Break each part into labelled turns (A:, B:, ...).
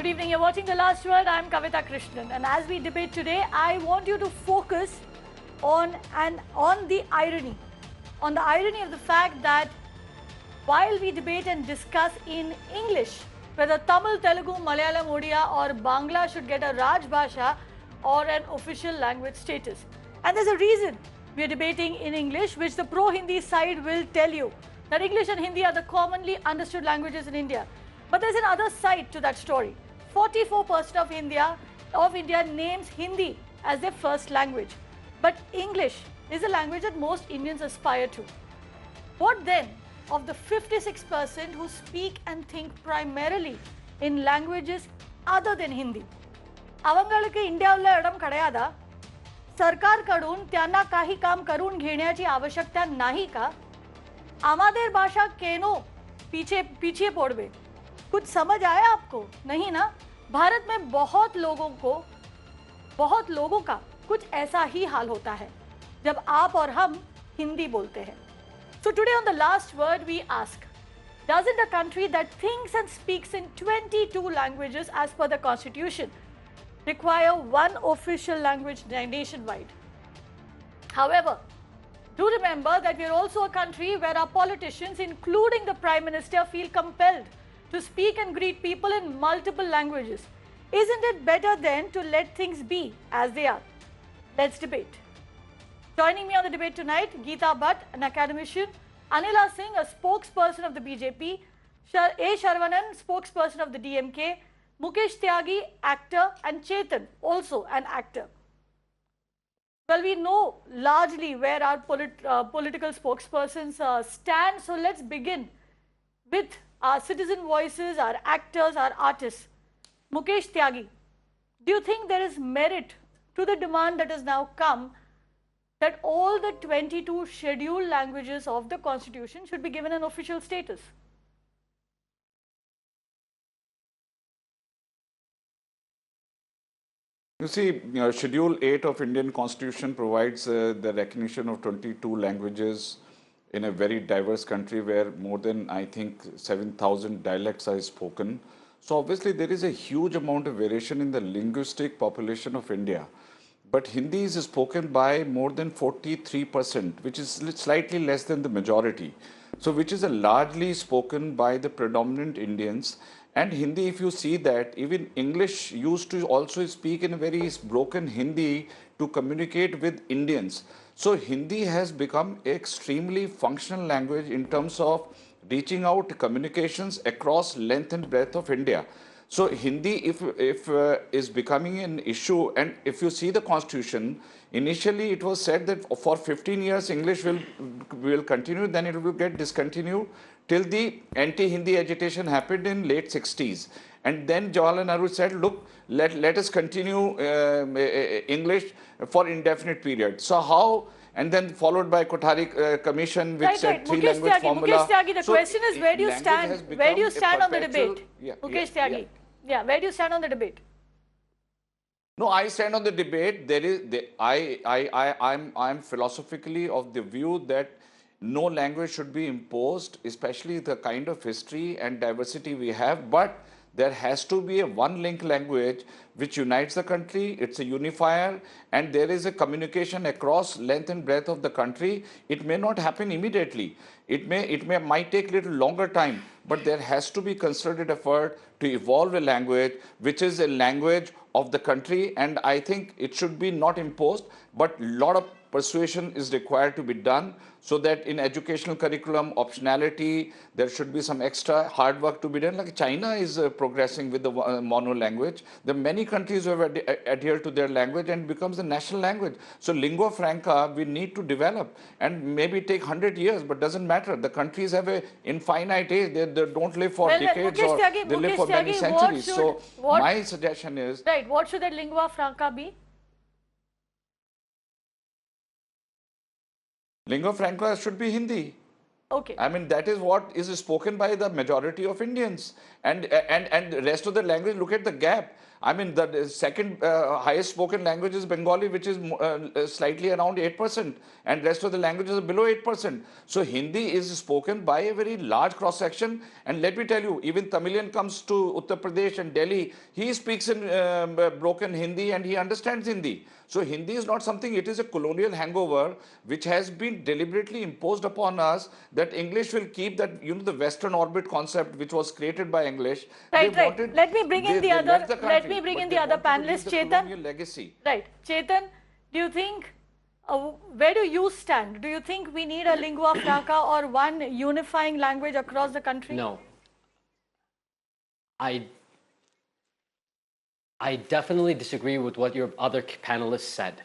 A: Good evening, you're watching The Last Word. I'm Kavita Krishnan, and as we debate today, I want you to focus on the irony of the fact that while we debate and discuss in English whether Tamil, Telugu, Malayalam, Odia or Bangla should get a Raj Bhasha or an official language status. And there's a reason we are debating in English, which the pro-Hindi side will tell you that English and Hindi are the commonly understood languages in India. But there's another side to that story. 44% of India names Hindi as their first language. But English is a language that most Indians aspire to. What then of the 56% who speak and think primarily in languages other than Hindi? अवंगळके इंडियाला Adam कड्यादा सरकारकडून त्यांना काही काम करून घेण्याची आवश्यकता नाही का? आमादेर भाषा केनो पीछे पड़वे? कुछ समझ आया आपको? नहीं ना? भारत में बहुत लोगों का कुछ ऐसा ही हाल होता है जब आप और हम हिंदी बोलते हैं. So today on The Last Word we ask, doesn't a country that thinks and speaks in 22 languages as per the constitution require one official language nationwide? However, do remember that we are also a country where our politicians, including the Prime Minister, feel compelled to speak and greet people in multiple languages. Isn't it better then to let things be as they are? Let's debate. Joining me on the debate tonight, Geeta Bhatt, an academician, Anila Singh, a spokesperson of the BJP, A. Sharvanan, spokesperson of the DMK, Mukesh Tyagi, actor, and Chetan, also an actor. Well, we know largely where our political spokespersons stand, so let's begin with our citizen voices, our actors, our artists. Mukesh Tyagi, do you think there is merit to the demand that has now come that all the 22 scheduled languages of the Constitution should be given an official status?
B: You see, Schedule 8 of Indian Constitution provides the recognition of 22 languages in a very diverse country where more than, I think, 7,000 dialects are spoken. So obviously there is a huge amount of variation in the linguistic population of India. But Hindi is spoken by more than 43%, which is slightly less than the majority. So which is largely spoken by the predominant Indians. And Hindi, if you see that, even English used to also speak in a very broken Hindi to communicate with Indians. So Hindi has become an extremely functional language in terms of reaching out communications across length and breadth of India. So Hindi, if is becoming an issue, and if you see the Constitution, initially it was said that for 15 years English will continue, then it will get discontinued till the anti-Hindi agitation happened in late 60s. And then Jawaharlal Nehru said, look, let us continue English for indefinite period. So how? And then followed by Kothari Commission, which said three-language formula.
A: Mukesh Tyagi, the question is, where do you stand? Where do you stand on the debate? Mukesh Tyagi, where do you stand on the debate?
B: No, I stand on the debate. I'm philosophically of the view that no language should be imposed, especially the kind of history and diversity we have. But there has to be a one-link language which unites the country. It's a unifier, and there is a communication across length and breadth of the country. It may not happen immediately. It might take a little longer time, but there has to be concerted effort to evolve a language which is a language of the country, and I think it should be not imposed, but a lot of persuasion is required to be done so that in educational curriculum, optionality, there should be some extra hard work to be done. Like China is progressing with the mono language. There are many countries who have adhered to their language and becomes the national language. So lingua franca, we need to develop, and maybe take 100 years, but doesn't matter. The countries have an infinite age. They don't live for decades, or they live for many centuries. So my suggestion is...
A: Right, what should that lingua franca be?
B: Lingua franca should be Hindi.
A: Okay.
B: I mean, that is what is spoken by the majority of Indians. And the rest of the language, look at the gap. I mean, the second highest spoken language is Bengali, which is slightly around 8%, and rest of the languages are below 8%. So Hindi is spoken by a very large cross section. And let me tell you, even Tamilian comes to Uttar Pradesh and Delhi, he speaks in broken Hindi and he understands Hindi. So Hindi is not something, it is a colonial hangover which has been deliberately imposed upon us, that English will keep that, you know, the Western orbit concept which was created by English.
A: Right,
B: They
A: right.
B: wanted,
A: Let me bring in
B: they
A: the other,
B: left the
A: let
B: country,
A: me bring
B: but
A: in
B: they
A: the other
B: wanted to leave
A: panelist,
B: the
A: Chetan.
B: colonial legacy.
A: Right. Chetan, do you think, where do you stand? Do you think we need a lingua franca or one unifying language across the country?
C: No. I definitely disagree with what your other panelists said.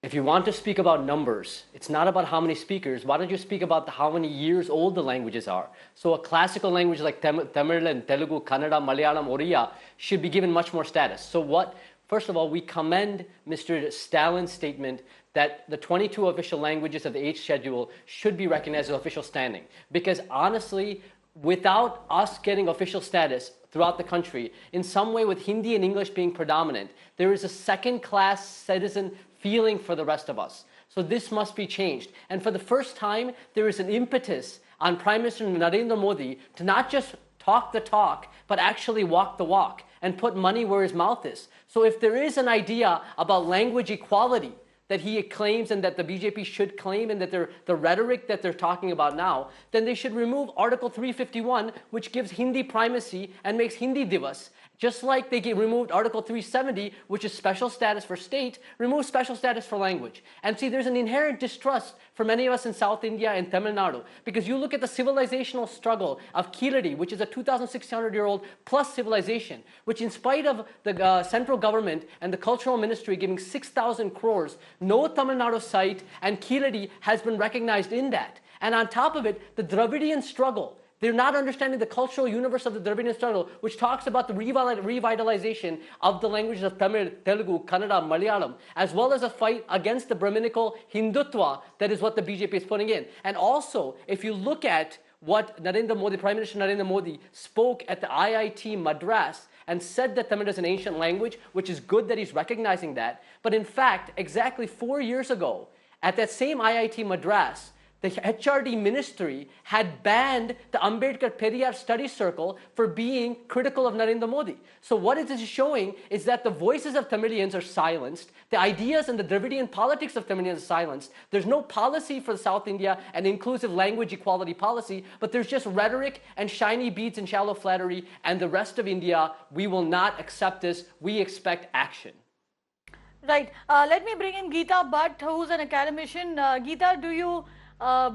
C: If you want to speak about numbers, it's not about how many speakers. Why don't you speak about how many years old the languages are? So a classical language like Tamil and Telugu, Kannada, Malayalam, Oriya should be given much more status. So first of all, we commend Mr. Stalin's statement that the 22 official languages of the 8th schedule should be recognized as official standing. Because honestly, without us getting official status throughout the country, in some way with Hindi and English being predominant, there is a second-class citizen feeling for the rest of us. So this must be changed. And for the first time, there is an impetus on Prime Minister Narendra Modi to not just talk the talk, but actually walk the walk and put money where his mouth is. So if there is an idea about language equality that he claims and that the BJP should claim, and that the rhetoric that they're talking about now, then they should remove Article 351, which gives Hindi primacy and makes Hindi Divas. Just like they removed Article 370, which is special status for state, remove special status for language. And see, there's an inherent distrust for many of us in South India and Tamil Nadu, because you look at the civilizational struggle of Kiladi, which is a 2,600-year-old plus civilization, which in spite of the central government and the cultural ministry giving 6,000 crores, no Tamil Nadu site, and Kiladi has been recognized in that. And on top of it, the Dravidian struggle. They're not understanding the cultural universe of the Dravidian struggle, which talks about the revitalization of the languages of Tamil, Telugu, Kannada, Malayalam, as well as a fight against the Brahminical Hindutva that is what the BJP is putting in. And also, if you look at what Narendra Modi, Prime Minister Narendra Modi spoke at the IIT Madras and said that Tamil is an ancient language, which is good that he's recognizing that. But in fact, exactly 4 years ago, at that same IIT Madras, the HRD ministry had banned the Ambedkar Periyar Study Circle for being critical of Narendra Modi. So what it is showing is that the voices of Tamilians are silenced, the ideas and the Dravidian politics of Tamilians are silenced. There's no policy for South India, an inclusive language equality policy, but there's just rhetoric and shiny beads and shallow flattery, and the rest of India, we will not accept this. We expect action.
A: Right. Let me bring in Geeta Bhatt, who's an academician. Geeta, do you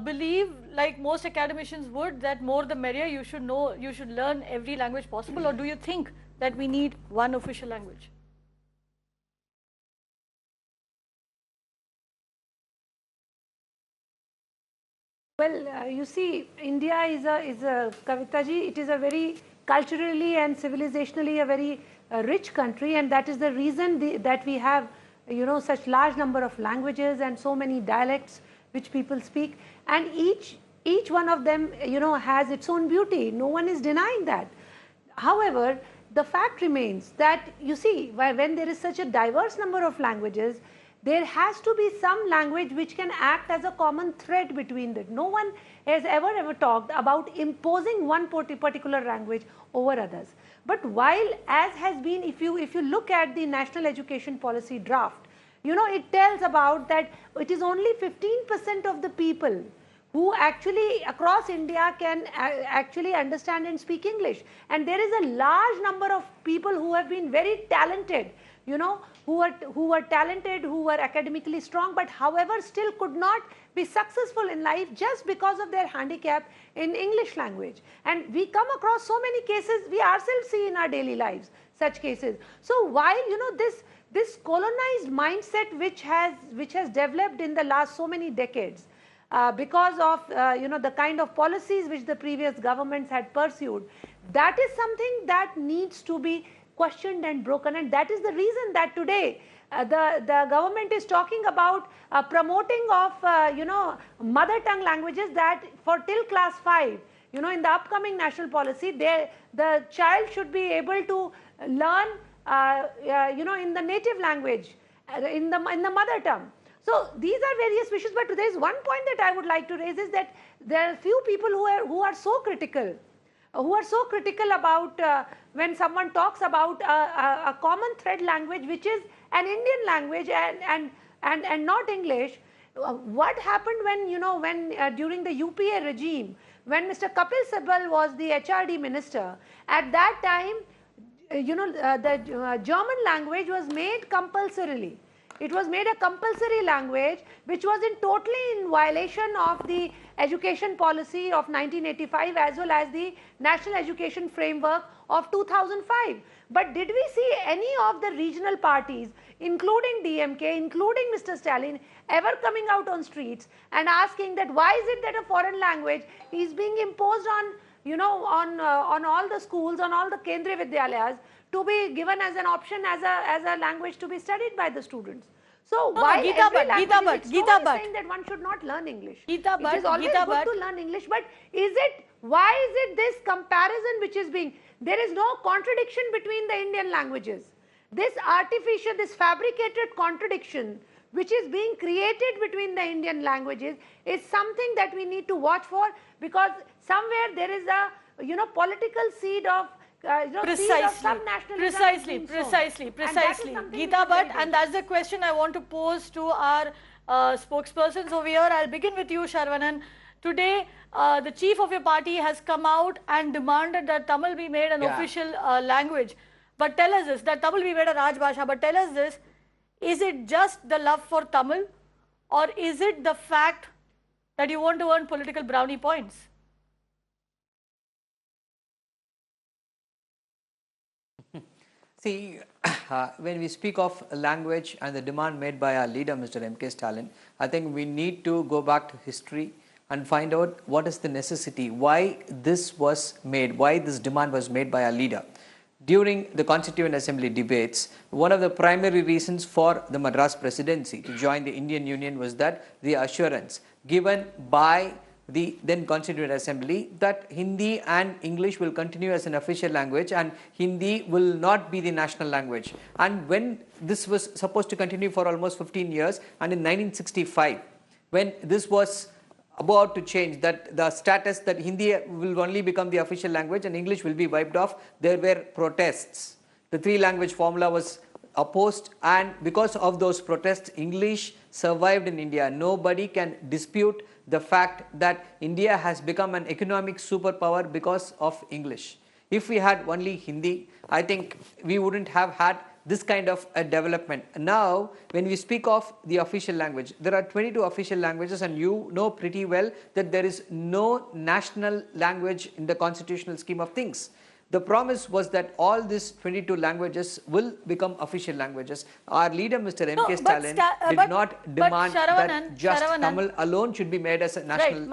A: believe, like most academicians would, that more the merrier, you should learn every language possible, or do you think that we need one official language?
D: Well, you see, India is a Kavitaji, it is a very culturally and civilizationally a very rich country, and that is the reason that we have, you know, such large number of languages and so many dialects which people speak, and each one of them, you know, has its own beauty. No one is denying that. However, the fact remains that, you see, when there is such a diverse number of languages, there has to be some language which can act as a common thread between them. No one has ever talked about imposing one particular language over others. But while, as has been, if you look at the National Education Policy draft, you know, it tells about that it is only 15% of the people who actually across India can actually understand and speak English. And there is a large number of people who have been very talented, you know, who were talented, who were academically strong, but however still could not be successful in life just because of their handicap in English language. And we come across so many cases, we ourselves see in our daily lives such cases. So while, you know, this colonized mindset which has developed in the last so many decades, because of you know, the kind of policies which the previous governments had pursued, that is something that needs to be questioned and broken, and that is the reason that today the government is talking about promoting of mother tongue languages, that for till class 5, in the upcoming national policy, the child should be able to learn in the native language, in the mother tongue. So these are various wishes, but there is one point that I would like to raise, is that there are few people who are so critical, about when someone talks about a common thread language, which is an Indian language and not English. What happened when during the UPA regime, when Mr. Kapil Sibal was the HRD minister, at that time, the German language was made compulsorily. It was made a compulsory language, which was totally in violation of the education policy of 1985 as well as the National Education Framework of 2005. But did we see any of the regional parties, including DMK, including Mr. Stalin, ever coming out on streets and asking that why is it that a foreign language is being imposed on on all the schools, on all the Kendriya Vidyalayas, to be given as an option as a language to be studied by the students? So why
A: Geeta Bhatt,
D: saying that one should not learn English?
A: Geeta
D: It is always good to learn English, but why is it this comparison which is being, there is no contradiction between the Indian languages. This artificial, this fabricated contradiction which is being created between the Indian languages is something that we need to watch for, because somewhere there is a political seed of
A: precisely, Geeta Bhatt, and that's the question I want to pose to our spokespersons over here. I'll begin with you, Sharavanan. Today, the chief of your party has come out and demanded that Tamil be made an official language. But tell us this, that Tamil be made a Raj Bhasha, but tell us this, is it just the love for Tamil, or is it the fact that you want to earn political brownie points?
E: See, when we speak of language and the demand made by our leader, Mr. M.K. Stalin, I think we need to go back to history and find out what is the necessity, why this was made, why this demand was made by our leader. During the Constituent Assembly debates, one of the primary reasons for the Madras Presidency to join the Indian Union was that the assurance given by the then Constituent Assembly that Hindi and English will continue as an official language and Hindi will not be the national language. And when this was supposed to continue for almost 15 years, and in 1965, when this was about to change, that the status that Hindi will only become the official language and English will be wiped off, there were protests. The three-language formula was opposed, and because of those protests, English survived in India. Nobody can dispute the fact that India has become an economic superpower because of English. If we had only Hindi, I think we wouldn't have had this kind of a development. Now, when we speak of the official language, there are 22 official languages, and you know pretty well that there is no national language in the constitutional scheme of things. The promise was that all these 22 languages will become official languages. Our leader, Mr. M.K. Stalin, did not demand that just Tamil alone should be made as a national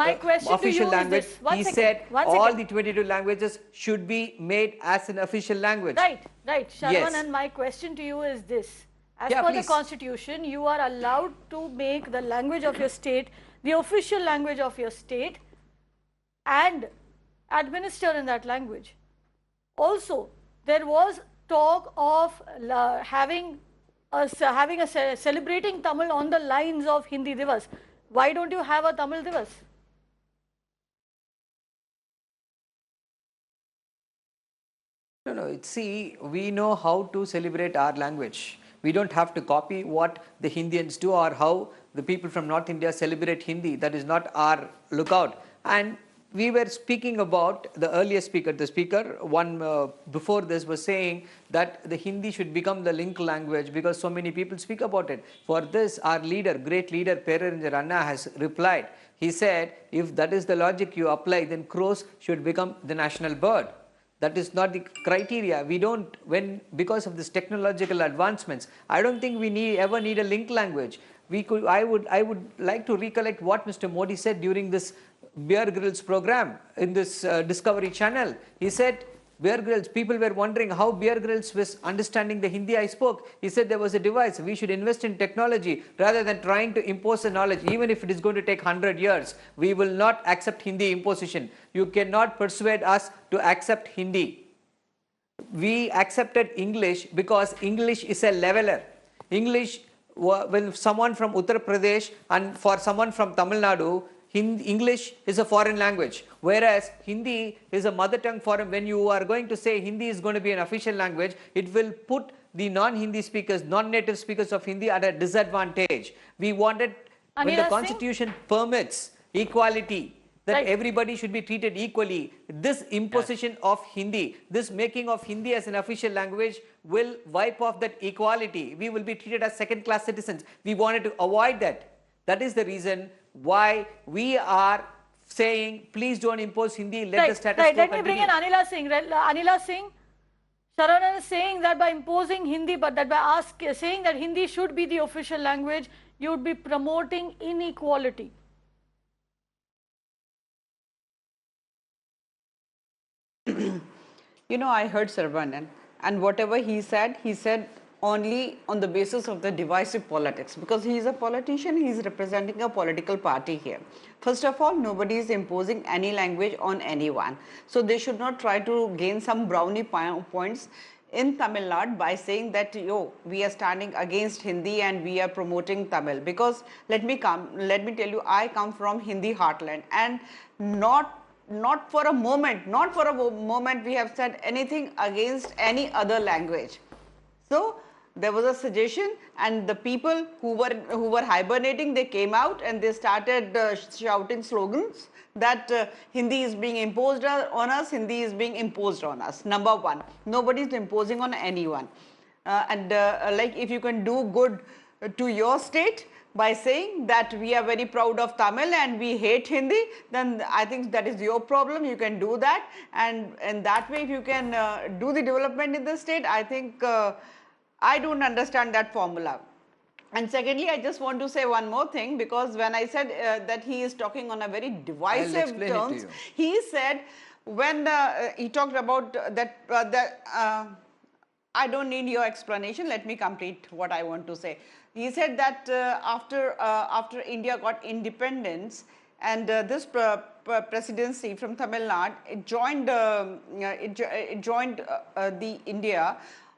E: official language. He said all the 22 languages should be made as an official language.
A: Right. Sharavanan, my question to you is this. As per the Constitution, you are allowed to make the language of your state the official language of your state and administer in that language. Also, there was talk of having celebrating Tamil on the lines of Hindi Divas. Why don't you have a Tamil Divas?
E: No. See, we know how to celebrate our language. We don't have to copy what the Indians do or how the people from North India celebrate Hindi. That is not our lookout. And we were speaking about the earlier speaker, one before this was saying that the Hindi should become the link language because so many people speak about it. For this, our leader, great leader, Perarinjar Anna has replied. He said, if that is the logic you apply, then crows should become the national bird. That is not the criteria. We don't, because of this technological advancements, I don't think we ever need a link language. I would like to recollect what Mr. Modi said during this Bear Grylls program in this Discovery channel. He said, Bear Grylls, people were wondering how Bear Grylls was understanding the Hindi I spoke. He said there was a device. We should invest in technology rather than trying to impose the knowledge. Even if it is going to take 100 years, we will not accept Hindi imposition. You cannot persuade us to accept Hindi. We accepted English because English is a leveler. English, when someone from Uttar Pradesh and for someone from Tamil Nadu, English is a foreign language, whereas Hindi is a mother tongue foreign. When you are going to say Hindi is going to be an official language, it will put the non-Hindi speakers, non-native speakers of Hindi at a disadvantage. We wanted, when the constitution permits equality, that everybody should be treated equally, this imposition of Hindi, this making of Hindi as an official language will wipe off that equality. We will be treated as second-class citizens. We wanted to avoid that. That is the reason why we are saying, please don't impose Hindi, let the status quo
A: Let
E: continue.
A: me bring in Anila Singh. Anila Singh, Saravanan is saying that by imposing Hindi, but that by saying that Hindi should be the official language, you would be promoting inequality.
F: You know, I heard Saravanan, and whatever he said only on the basis of the divisive politics, because he is a politician, he is representing a political party here. First of all, nobody is imposing any language on anyone. So they should not try to gain some brownie points in Tamil Nadu by saying that, yo, we are standing against Hindi and we are promoting Tamil. Because let me tell you, I come from Hindi heartland, and not for a moment we have said anything against any other language. So there was a suggestion, and the people who were hibernating, they came out and they started shouting slogans that Hindi is being imposed on us, Hindi is being imposed on us. Number one, nobody is imposing on anyone. Like, if you can do good to your state by saying that we are very proud of Tamil and we hate Hindi, then I think that is your problem. You can do that, and in that way, if you can do the development in the state, I think I don't understand that formula. And secondly, I just want to say one more thing, because when I said that he is talking on a very divisive terms, he said, when he talked about that, I don't need your explanation, let me complete what I want to say. He said that after India got independence, and this presidency from Tamil Nadu, it joined the India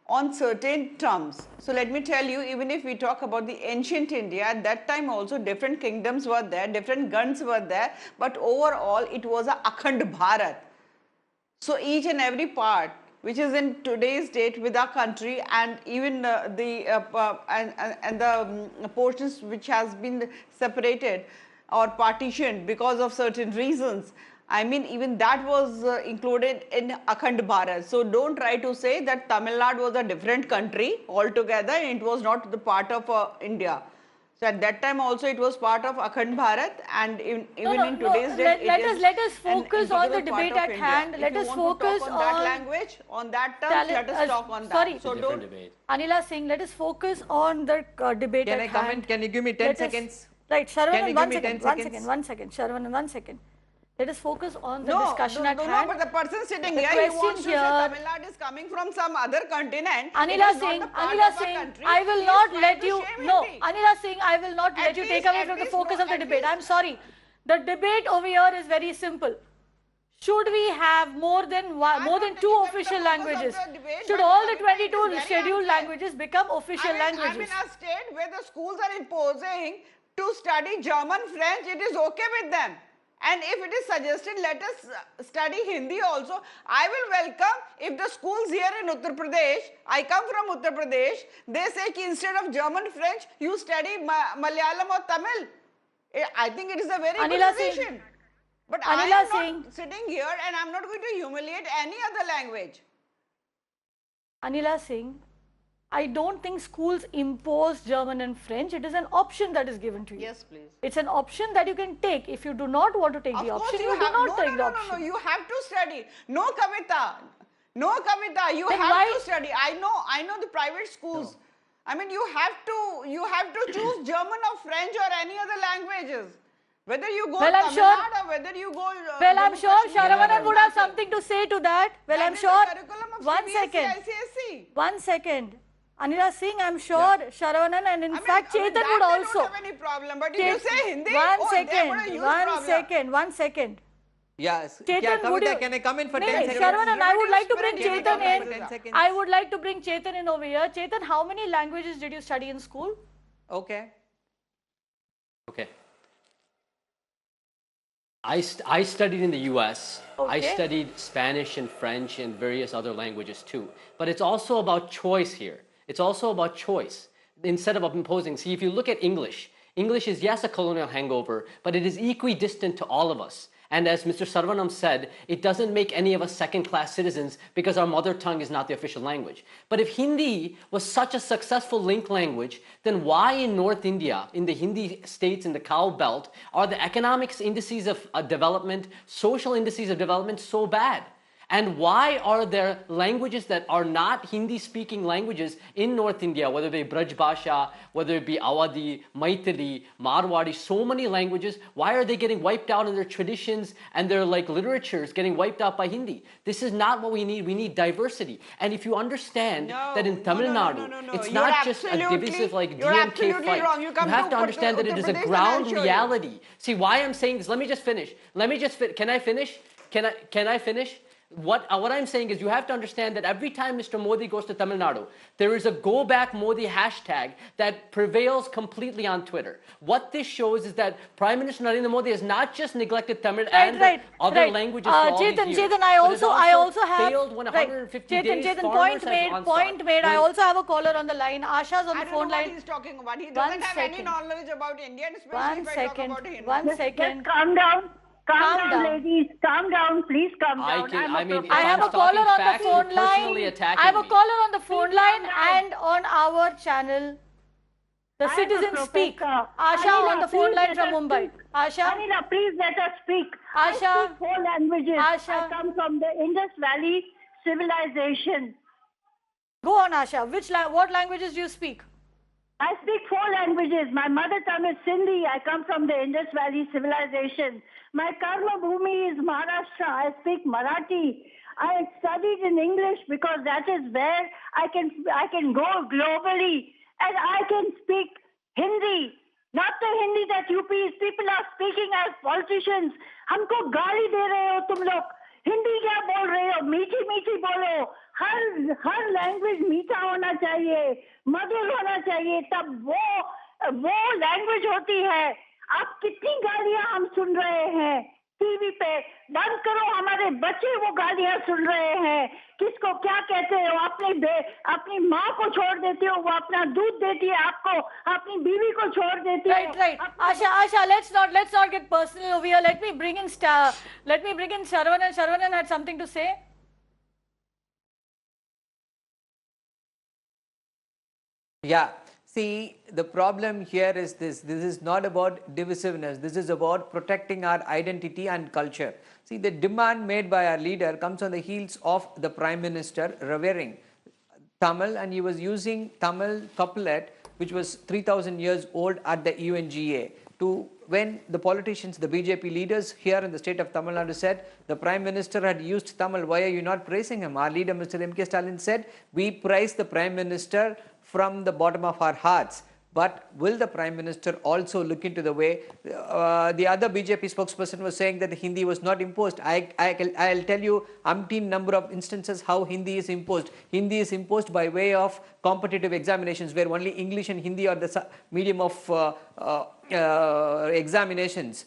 F: on certain terms. So let me tell you, even if we talk about the ancient India, at that time also different kingdoms were there, different guns were there, but overall it was a Akhand Bharat. So each and every part which is in today's date with our country, and even the portions which has been separated or partitioned because of certain reasons, I mean, even that was included in Akhand Bharat. So don't try to say that Tamil Nadu was a different country altogether and it was not the part of India. So at that time also it was part of Akhand Bharat, and even in today's date
A: let us focus on the debate at hand. Let us focus
F: on that language, on that terms, let us talk on that.
A: Sorry,
F: so don't
A: Anila Singh, let us focus on the debate at hand.
E: Can I comment? Can you give me 10 seconds?
A: Right, Saravanan, one second, Saravanan, 1 second. Let us focus on the discussion at hand.
F: No, but the person sitting here, he wants to say Tamil Nadu is coming from some other continent.
A: Anila Singh, I will not let you, Anila Singh, I will not let you take away from the focus of the debate. I'm sorry. The debate over here is very simple. Should we have more than two official languages? Should all the 22 scheduled languages become official languages?
F: I'm in a state where the schools are imposing to study German, French. It is okay with them. And if it is suggested, let us study Hindi also. I will welcome if the schools here in Uttar Pradesh, I come from Uttar Pradesh, they say ki instead of German, French, you study Malayalam or Tamil. I think it is a very good decision. But I am not sitting here and I am not going to humiliate any other language.
A: Anila Singh, I don't think schools impose German and French. It is an option that is given to you.
F: Yes, please.
A: It's an option that you can take. If you do not want to take the option, you do not take the option.
F: No, you have to study. No, Kavita. No, Kavita. You have to study. I know the private schools. I mean, you have to choose German or French or any other languages. Whether you go
A: Well, I'm
F: Tamil
A: sure-
F: Nadu or whether you go.
A: Well, I'm
F: Jammu
A: sure
F: Kashmir,
A: Sharavanan would have
F: Himachal.
A: something to say to that. Well,
F: That
A: I'm
F: is
A: sure.
F: the curriculum of
A: One
F: CBSE,
A: second.
F: ICSE.
A: 1 second. Anila Singh, I'm sure Sharavanan and in fact
F: I mean,
A: Chetan
F: that
A: would
F: they
A: also.
F: don't have any problem. But if you say Hindi,
A: One
F: oh, they're
A: second.
F: going to use
A: 1
F: problem.
A: second. 1 second.
E: Yes.
A: Chetan,
E: Yeah,
A: would
E: Kavita,
A: you?
E: can I come in for
A: No,
E: 10
A: no,
E: seconds?
A: Sharavanan, I would like to bring
F: Can I
A: Chetan
F: come in
A: in.
F: for 10
E: seconds?
A: I would like to bring Chetan in over here. Chetan, how many languages did you study in school?
E: Okay.
C: Okay. I studied in the US. I
A: Okay.
C: studied Spanish and French and various other languages too. But it's also about choice here. It's also about choice instead of imposing. See, if you look at English, English is, yes, a colonial hangover, but it is equidistant to all of us. And as Mr. Sarvanam said, it doesn't make any of us second-class citizens because our mother tongue is not the official language. But if Hindi was such a successful link language, then why in North India, in the Hindi states in the Cow Belt, are the economics indices of development, social indices of development so bad? And why are there languages that are not Hindi-speaking languages in North India, whether it be Braj Bhasha, whether it be Awadhi, Maithili, Marwadi, so many languages, why are they getting wiped out in their traditions and their literatures getting wiped out by Hindi? This is not what we need diversity. And if you understand that in Tamil Nadu, it's
F: You're
C: not just a
F: absolutely-
C: divisive
F: you're
C: DMK
F: absolutely
C: fight.
F: wrong. You come
C: have
F: to
C: to understand that it is a
F: Uttar Pradesh and I'll
C: ground
F: show you.
C: reality. See, why I'm saying this, let me just finish. Can I finish? Can I finish? What I'm saying is you have to understand that every time Mr. Modi goes to Tamil Nadu, there is a go back Modi hashtag that prevails completely on Twitter. What this shows is that Prime Minister Narendra Modi has not just neglected Tamil and other languages for all these years.
A: Chetan,
C: but
A: I
C: has
A: also have
C: failed when 150 days
A: Chetan,
C: farmers have
A: point made. I also have a caller on the line. Asha's on
F: I
A: the
F: don't
A: phone
F: know what
A: line.
F: he's talking about. He
A: One
F: doesn't have any
A: second.
F: knowledge about India, and especially
A: 1
F: if I talk
A: second.
F: about Hindi.
A: 1 second.
G: Just calm down. Calm
A: Calm
G: down,
A: down.
G: ladies. Calm down. Please calm
C: I
G: down.
C: can- I mean,
G: professor.
A: I have a
C: I'm
A: caller
C: talking
A: on the
C: facts, you're
A: phone
C: personally
A: line.
C: attacking
A: I have a
C: me.
A: caller on the phone
G: Please
A: line
G: calm down.
A: and on our channel. The
G: I am a
A: citizens speak.
G: professor.
A: Asha
G: Anila,
A: on the phone
G: please
A: line
G: let
A: from
G: us
A: Mumbai.
G: speak.
A: Asha,
G: Anila, please let us speak.
A: Asha.
G: I speak 4 languages.
A: Asha.
G: I come from the Indus Valley civilization.
A: go on, Asha. What languages do you speak?
G: I speak 4 languages. My mother tongue is Sindhi. I come from the Indus Valley civilization. My karma bhumi is Maharashtra. I speak Marathi. I studied in English because that is where I can go globally, and I can speak Hindi. Not the Hindi that UP's people are speaking as politicians. हमको गाली दे रहे हो तुम लोग. हिंदी क्या बोल रहे हो? मीठी मीठी बोलो. हर लैंग्वेज मीठा होना चाहिए, मधुर होना चाहिए, तब वो लैंग्वेज होती है. आप कितनी गालियां हम सुन रहे हैं टीवी पे. बंद करो, हमारे बच्चे वो गालियां सुन रहे हैं. किसको क्या कहते हो? अपनी माँ को छोड़ देते हो, वो अपना दूध देती है आपको. अपनी बीवी को छोड़ देती है.
A: Right. Asha, let's not get personal over here. Let me bring in Sharavanan. Sharavanan had something to say.
E: Yeah. See, the problem here is this. This is not about divisiveness. This is about protecting our identity and culture. See, the demand made by our leader comes on the heels of the Prime Minister revering Tamil, and he was using Tamil couplet, which was 3,000 years old at the UNGA. When the politicians, the BJP leaders here in the state of Tamil Nadu said the Prime Minister had used Tamil, why are you not praising him? Our leader, Mr. M.K. Stalin, said, we praise the Prime Minister from the bottom of our hearts. But will the Prime Minister also look into the way the other BJP spokesperson was saying that the Hindi was not imposed? I'll tell you umpteen number of instances how Hindi is imposed. Hindi is imposed by way of competitive examinations where only English and Hindi are the medium of examinations.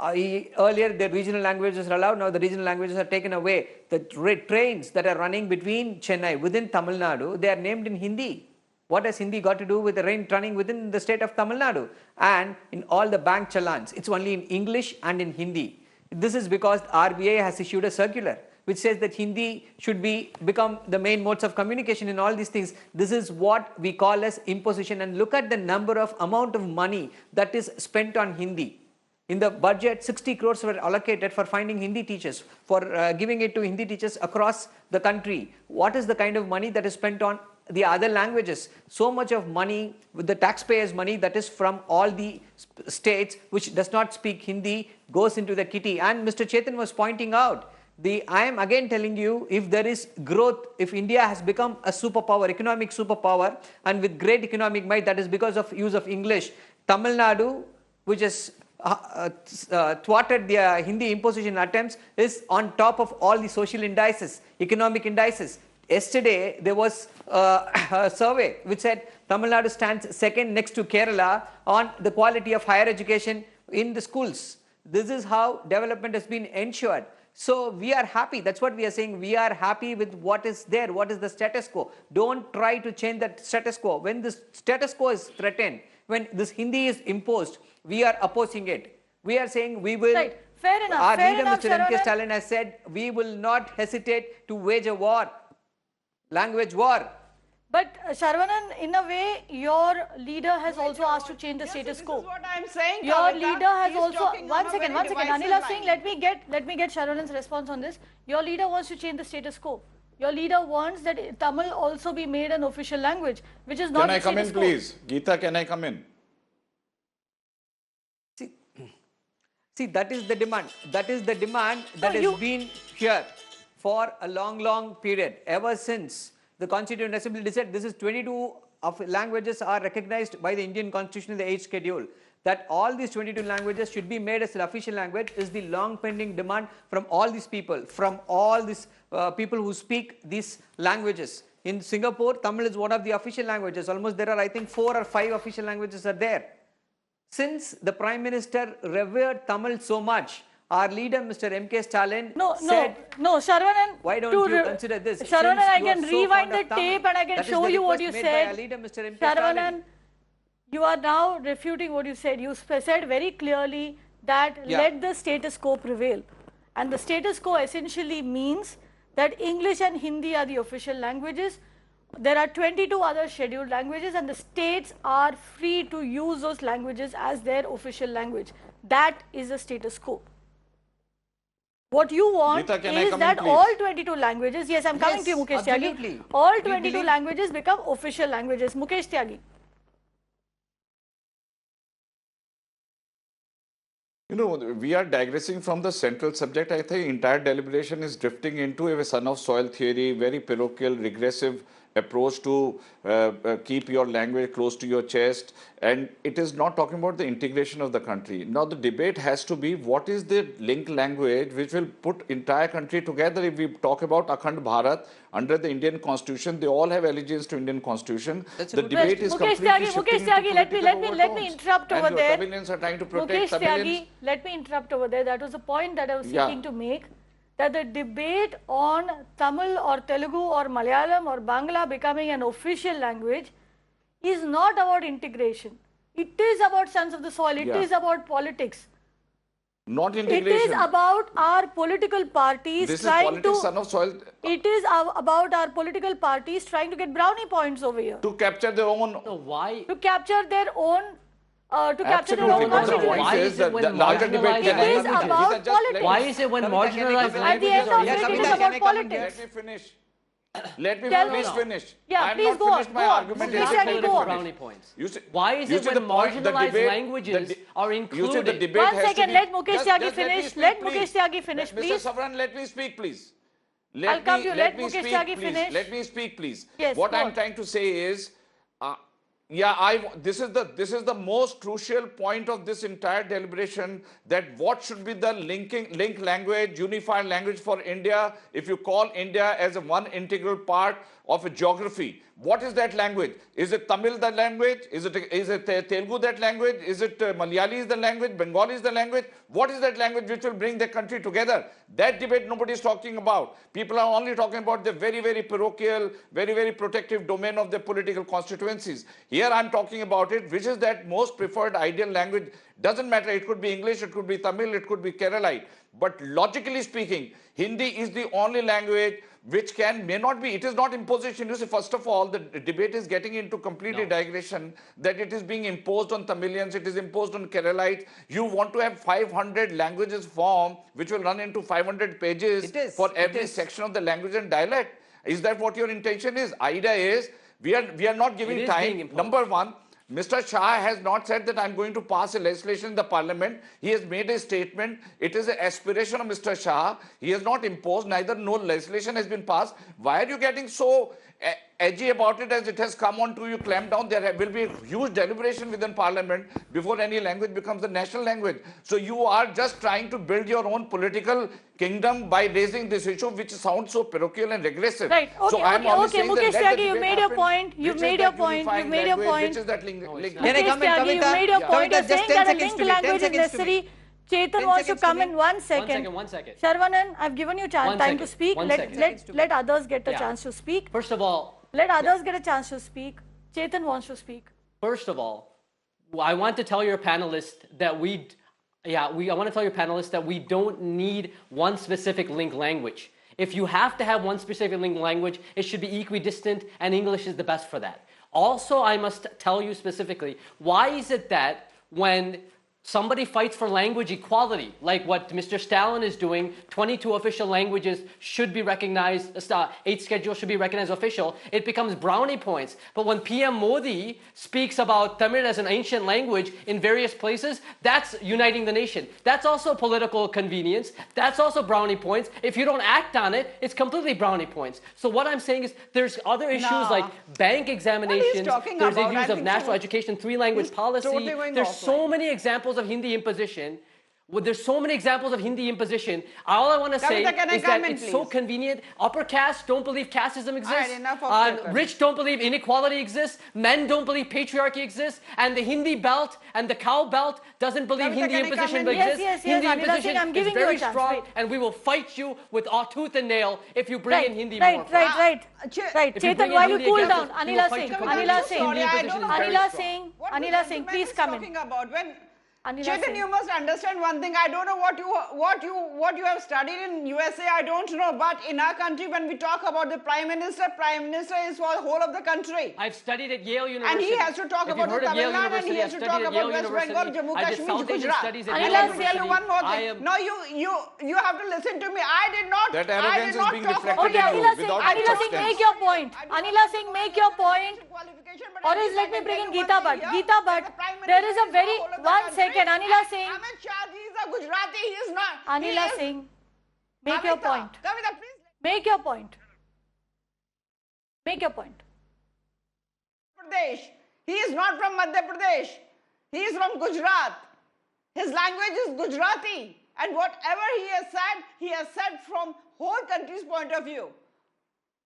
E: Earlier the regional languages were allowed, now the regional languages are taken away. The trains that are running between Chennai within Tamil Nadu, they are named in Hindi. What has Hindi got to do with the train running within the state of Tamil Nadu? And in all the bank challans, it's only in English and in Hindi. This is because RBI has issued a circular which says that Hindi should become the main modes of communication in all these things. This is what we call as imposition. And look at the amount of money that is spent on Hindi. In the budget, 60 crores were allocated for finding Hindi teachers, for giving it to Hindi teachers across the country. What is the kind of money that is spent on the other languages. So much of money, with the taxpayers' money that is from all the states which does not speak Hindi, goes into the kitty. And Mr. Chetan was pointing out, I am again telling you, if there is growth, if India has become a superpower, economic superpower, and with great economic might, that is because of use of English. Tamil Nadu, which has thwarted the Hindi imposition attempts, is on top of all the social indices, economic indices. Yesterday, there was a survey which said Tamil Nadu stands second next to Kerala on the quality of higher education in the schools. This is how development has been ensured. So we are happy. That's what we are saying. We are happy with what is there, what is the status quo. Don't try to change that status quo. When this status quo is threatened, when this Hindi is imposed, we are opposing it. We are saying we will.
A: Right. Fair enough.
E: Our
A: Fair
E: leader,
A: enough,
E: Mr. M.K.
A: Saravanan.
E: Stalin, has said we will not hesitate to wage a war, language war.
A: But Saravanan, in a way, your leader has also asked to change the status quo.
F: This is what I am saying.
A: Your
F: Kavita.
A: leader has
F: He's
A: also,
F: talking
A: one
F: on a
A: second,
F: very
A: Anila
F: divisive
A: Singh,
F: line.
A: let me get Saravalan's response on this. Your leader wants to change the status quo. Your leader wants that Tamil also be made an official language, which is not
B: Can I
A: the
B: come in,
A: status quo.
B: please? Geeta, can I come in?
E: See, that is the demand. That is the demand that has been here for a long, long period. Ever since the Constituent Assembly decided this is 22 of languages are recognized by the Indian Constitution in the 8th schedule. That all these 22 languages should be made as an official language is the long pending demand from all these people, from all these people who speak these languages. In Singapore, Tamil is one of the official languages. Almost there are, I think, 4 or 5 official languages are there. Since the Prime Minister revered Tamil so much, our leader, Mr. M.K. Stalin, said,
A: No, Saravanan.
E: why don't you consider this?
A: Saravanan, I can
E: Since you are so
A: rewind
E: fond
A: the
E: of Tamil,
A: tape and I can
E: that is
A: show
E: the
A: you what you
E: request made by our
A: said.
E: leader, Mr. M.K.
A: Saravanan,
E: Stalin.
A: you are now refuting what you said. You said very clearly that let the status quo prevail. And the status quo essentially means that English and Hindi are the official languages. There are 22 other scheduled languages and the states are free to use those languages as their official language. That is the status quo. What you want
B: Geeta, can I
A: is
B: come
A: that
B: in, please?
A: all 22 languages, yes, I'm coming to you, Mukesh Tyagi.
E: absolutely.
A: All
E: We
A: 22
E: believe-
A: languages become official languages. Mukesh Tyagi.
B: You know, we are digressing from the central subject. I think entire deliberation is drifting into a son of soil theory, very parochial, regressive approach to keep your language close to your chest. And it is not talking about the integration of the country. Now, the debate has to be what is the link language which will put entire country together. If we talk about Akhand Bharat, under the Indian constitution, they all have allegiance to Indian constitution. The debate is
A: Mukesh
B: completely
A: Tyagi,
B: shifting
A: Mukesh
B: into
A: Tyagi, let me
B: overtones.
A: interrupt over
B: And
A: there.
B: the Tamilians are trying to protect
A: Mukesh
B: Tamilians.
A: Tyagi, let me interrupt over there. That was the point that I was
B: Yeah.
A: seeking to make. That the debate on Tamil or Telugu or Malayalam or Bangla becoming an official language is not about integration. It is about sense of the soil. It
B: Yeah.
A: is about politics.
B: Not
A: It
B: integration.
A: is about our political parties
B: This is
A: trying
B: politics,
A: to.
B: son of soil,
A: It is about our political parties trying to get brownie points over here.
B: to capture their own.
C: So why?
A: To capture their own. To capture their
B: Absolutely.
A: own
B: But the
A: constituency.
B: point
C: Why
B: is
C: is
B: that
C: it when
B: the larger debate
C: marginalized
B: can
A: It is
C: languages-
A: about
B: Just let
A: politics.
B: me-
C: Why is it when
E: Kavita, can I
C: marginalized
E: come in?
A: At the end of
C: languages
A: it,
C: are
A: it is
E: Kavita,
A: about
E: can I come in
A: politics.
B: Let me finish. Let me
A: Tell
B: please
A: me.
B: finish.
A: Yeah,
B: I have
A: please
B: not
A: go on,
B: finished my
A: go on.
B: argument.
A: Mukesh
B: Let me
A: Tyagi,
B: finish.
A: go on.
C: brownie points.
B: You see,
C: Why is
B: you
C: it
B: see
C: when
B: the point, the
C: marginalized
B: debate,
C: languages are
B: You see, the
C: included?
B: debate
A: One
B: has to
A: second,
B: be-
A: let Mukesh Tyagi
B: let me
A: finish.
B: speak,
A: Let
B: please.
A: Mukesh Tyagi finish,
B: Mr.
A: please.
B: Savran, let me speak, please.
A: I'll come to you. Let
B: me
A: Mukesh
B: speak,
A: Tyagi
B: please.
A: finish.
B: Let me speak, please.
A: Yes,
B: What
A: go
B: I'm
A: on.
B: trying to say is, this is the most crucial point of this entire deliberation, that what should be the link language, unified language for India. If you call India as a one integral part of a geography, what is that language? Is it Tamil the language? Is it Telugu that language? Is it Malayali is the language? Bengali is the language? What is that language which will bring the country together? That debate nobody is talking about. People are only talking about the very, very parochial, very, very protective domain of their political constituencies. Here I'm talking about it, which is that most preferred ideal language. Doesn't matter, it could be English, it could be Tamil, it could be Keralite. But logically speaking, Hindi is the only language which may not be, it is not imposition. You see, first of all, the debate is getting into completely digression, that it is being imposed on Tamilians, it is imposed on Keralites. You want to have 500 languages form, which will run into 500 pages for every section of the language and dialect. Is that what your intention is? Idea is, We are not giving
C: It is
B: time.
C: being imposed.
B: Number one, Mr. Shah has not said that I'm going to pass a legislation in the parliament. He has made a statement. It is an aspiration of Mr. Shah. He has not imposed, neither no legislation has been passed. Why are you getting so edgy about it as it has come on to you, clamp down? There will be huge deliberation within parliament before any language becomes the national language. So you are just trying to build your own political kingdom by raising this issue, which sounds so parochial and regressive.
A: Right. Okay.
B: So I'm only saying
A: Mukesh
B: that let the
A: Tyagi, you
B: debate
A: made your
B: happen.
A: point. You
B: Which is
A: made your
B: that
A: point. You
B: unifying
A: made your
B: language,
A: point.
B: Which is that
E: Can I
A: Mukesh
E: come in,
A: Tyagi, you
E: Kavita?
A: made your point.
E: Kavita,
A: You're
E: just
A: saying
E: 10
A: that a
E: seconds
A: link
E: to me, 10
A: language is
E: seconds to me.
A: necessary. Chetan
E: 10
A: wants to
E: seconds to
A: come
E: me.
A: in 1 second.
C: 1 second.
A: Sharvanan, I've given you
C: One
A: time to
C: second,
A: speak.
C: 1
A: Let
C: second.
A: let others get a
C: Yeah.
A: chance to speak.
C: First of all,
A: Let others get a chance to speak. Chetan wants to speak.
C: First of all, I want to tell your panelists that I want to tell your panelists that we don't need one specific link language. If you have to have one specific link language, it should be equidistant, and English is the best for that. Also, I must tell you specifically, why is it that when somebody fights for language equality, like what Mr. Stalin is doing, 22 official languages should be recognized, 8 schedules should be recognized official, it becomes brownie points. But when PM Modi speaks about Tamil as an ancient language in various places, that's uniting the nation. That's also political convenience. That's also brownie points. If you don't act on it, it's completely brownie points. So what I'm saying is there's other issues like bank examinations,
F: talking
C: there's
F: about? I
C: issues of
F: think
C: national
F: so.
C: education, 3-language policy.
F: totally going
C: There's
F: offline.
C: so many examples of Hindi imposition. Well, there's so many examples of Hindi imposition. All I want to say
F: Kavita, can I
C: is that
F: come in,
C: it's so
F: please?
C: convenient. Upper caste don't believe casteism exists.
F: enough of Chetan.
C: Rich don't believe inequality exists. Men don't believe patriarchy exists. And the Hindi belt and the cow belt doesn't believe
F: Kavita,
C: Hindi
F: can I come
C: imposition
F: in?
C: exists.
A: Yes,
C: Hindi
A: Anila
C: imposition
A: Singh, I'm
C: is
A: giving you a
C: very
A: chance.
C: strong,
A: Wait.
C: and we will fight you with all tooth and nail if you bring in Hindi more.
A: Right.
F: If
C: you
A: Chetan,
C: bring in
A: while you
C: Hindi
A: cool
C: against
A: down,
C: us, we
A: Anila
C: will fight
A: Singh,
C: you
F: Kavita,
A: Anila
F: I'm so
A: Singh,
F: sorry, I don't
A: Anila
F: know.
A: Singh,
F: What
A: Anila
F: the
A: Singh,
F: gentleman
A: please
F: is
A: come in.
F: talking about? When
A: Anila
F: Chetan,
A: Singh.
F: you must understand one thing. I don't know what you have studied in USA. I don't know, but in our country, when we talk about the Prime Minister is for the whole of the country.
C: I've studied at Yale
F: And
C: University.
F: he has to talk
C: If
F: about
C: you've
F: the
C: heard of Yale
F: Tamil Nadu, and he
C: University,
F: has
C: I've
F: to
C: studied
F: talk
C: at
F: about
C: Yale
F: West Bengal,
C: University.
F: Jammu
C: I did
F: Kashmir,
C: South Asian
F: Gujarat.
C: studies at
A: Anila
C: Yale
F: Let me
A: Singh.
F: tell you one more
C: I
F: thing.
C: am-
F: No, you have to listen to me. I did not.
B: That
F: I
B: arrogance
F: did
B: is
F: not
B: being
F: talk
B: reflected
F: about
A: Okay,
B: in
A: Anila
B: you
A: Singh,
B: without
A: Anila Singh,
B: substance.
A: make your point.
F: I do
A: Anila
F: not
A: Singh,
F: talk
A: make
F: about
A: your
F: the
A: point.
F: qualification, but
A: Or
F: at
A: else
F: least
A: let
F: I
A: me
F: can
A: bring
F: tell
A: in
F: you
A: Geeta
F: one
A: Bhatt.
F: thing
A: Geeta
F: here,
A: Bhatt,
F: that the Prime
A: there is
F: Minister
A: a very,
F: for the whole of the
A: 1
F: country,
A: second, Anila
F: and
A: Singh,
F: Amit Shah ji is a Gujarati. He is not. he
A: Anila
F: is-
A: Singh, make your point.
F: Kavita, please.
A: Make your point. Make your point.
F: Pradesh. He is not from Madhya Pradesh. He is from Gujarat. His language is Gujarati. And whatever he has said from whole country's point of view.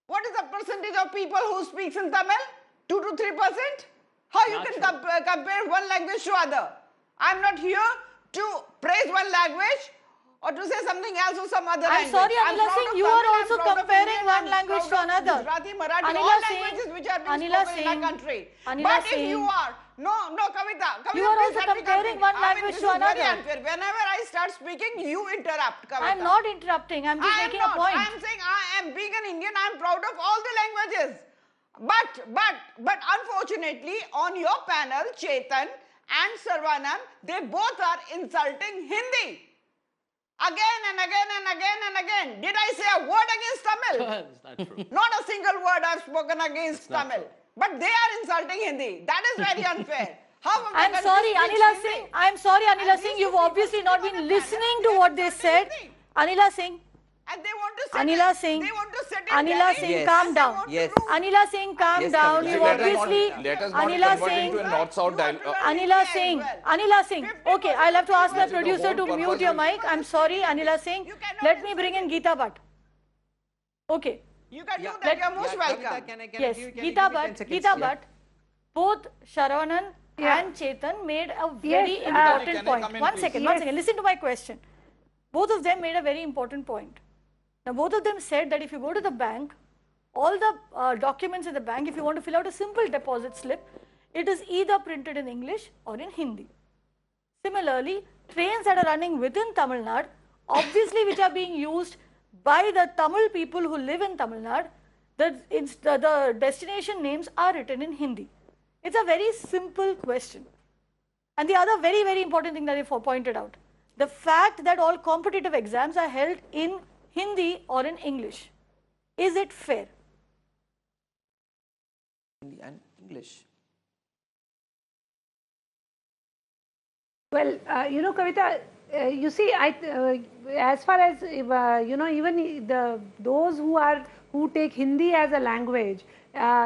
F: What is the percentage of people who speaks in Tamil? 2 to 3%? How you
C: Not
F: can
C: true.
F: compare one language to other? I'm not here to praise one language or to say something else or some other
A: I'm
F: language.
A: sorry, Anila
F: proud
A: Singh,
F: of
A: you
F: Tamil,
A: are
F: I'm
A: also
F: proud of
A: comparing
F: Indian,
A: one
F: I'm
A: language
F: proud
A: to
F: of
A: another.
F: Gujarati, Marathi,
A: Anila
F: all
A: Singh,
F: languages which have been
A: Anila
F: spoken in our
A: Singh,
F: country.
A: Anila
F: But if
A: Singh,
F: you are, no, Kavita,
A: you are
F: please
A: also
F: let me
A: comparing
F: complete.
A: one
F: I mean,
A: language
F: this
A: to
F: is very
A: another.
F: unfair. Whenever I start speaking, you interrupt, Kavita.
A: I'm not interrupting. I'm just
F: I am
A: making
F: not.
A: a point.
F: I am saying I am being an Indian. I am proud of all the languages. But unfortunately, on your panel, Chetan and Sarvanam, they both are insulting Hindi. Again and again and again and again. Did I say a word against Tamil?
C: That's not true.
F: Not a single word I've spoken against
C: not
F: Tamil.
C: true.
F: But they are insulting Hindi. That is very unfair. How of the
A: I'm
F: country
A: sorry,
F: speaks
A: Anila
F: Hindi?
A: Singh. I'm sorry, Anila
F: And
A: Singh.
F: these
A: You've
F: two people
A: obviously
F: speak
A: not
F: on a
A: been
F: panel,
A: listening
F: they
A: to
F: are
A: what they
F: insulting
A: said.
F: Hindi.
A: Anila Singh.
F: And they want to sit
A: Anila
F: in,
A: Singh.
F: They want to sit in
A: Anila
F: Delhi,
A: Singh,
E: Yes.
A: calm
F: and they
A: down.
F: want to
E: Yes.
F: do-
A: Anila Singh, calm
E: Yes,
A: down.
E: Kavita.
A: You
B: Let us
A: obviously.
B: let us not
A: Anila
B: convert
A: Singh.
B: into a north-south
F: You have to
B: dialogue.
F: learn
A: Anila
F: Hindi as
A: Singh.
F: well.
A: Anila Singh.
F: 50%
A: Okay, I'll have to ask my
B: That is the
A: producer
B: whole
A: to mute
B: purpose
A: your
B: of-
A: mic. I'm sorry, Anila Singh.
F: You cannot
A: Let me bring in Geeta Bhatt. Okay.
F: You can do
E: Yeah.
F: that. You're most
E: Kavita,
F: welcome.
E: can I
A: Yes,
E: give- can you
A: Geeta
E: give me 10
A: Bhatt.
E: seconds?
A: Geeta
E: Yeah.
A: Bhatt. Both Sharavanan
D: Yeah.
A: and Chetan made a very
D: Yes,
A: important
B: Can I
A: point.
B: come in,
A: One
B: please?
A: second. Listen to my question. Both of them made a very important point. Now, both of them said that if you go to the bank, all the documents in the bank, if you want to fill out a simple deposit slip, it is either printed in English or in Hindi. Similarly, trains that are running within Tamil Nadu, obviously which are being used by the Tamil people who live in Tamil Nadu, the destination names are written in Hindi. It's a very simple question. And the other very, very important thing that they pointed out, the fact that all competitive exams are held in Hindi or in English. Is it fair?
E: Hindi and English.
D: Well, Kavita, you see, as far as even those who take Hindi as a language,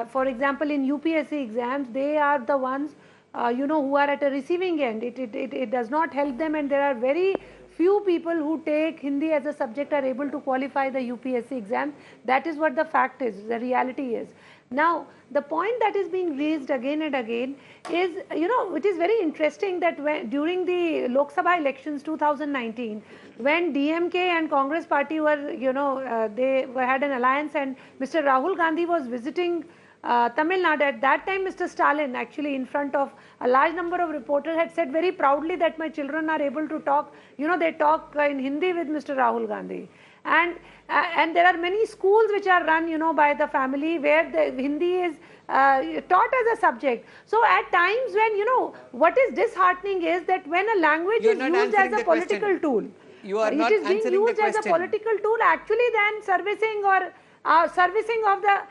D: for example, in UPSC exams, they are the ones who are at a receiving end. It does not help them, and there are very few people who take Hindi as a subject are able to qualify the UPSC exam. That is what the fact is, the reality is. Now, the point that is being raised again and again is, it is very interesting that during the Lok Sabha elections 2019, when DMK and Congress party were, had an alliance, and Mr. Rahul Gandhi was visiting Tamil Nadu. At that time, Mr. Stalin, actually in front of a large number of reporters, had said very proudly that my children are able to talk, they talk in Hindi with Mr. Rahul Gandhi. And there are many schools which are run, by the family, where the Hindi is taught as a subject. So at times when, what is disheartening is that when a language is used as a political tool, it is being used as a political tool, actually then servicing of the,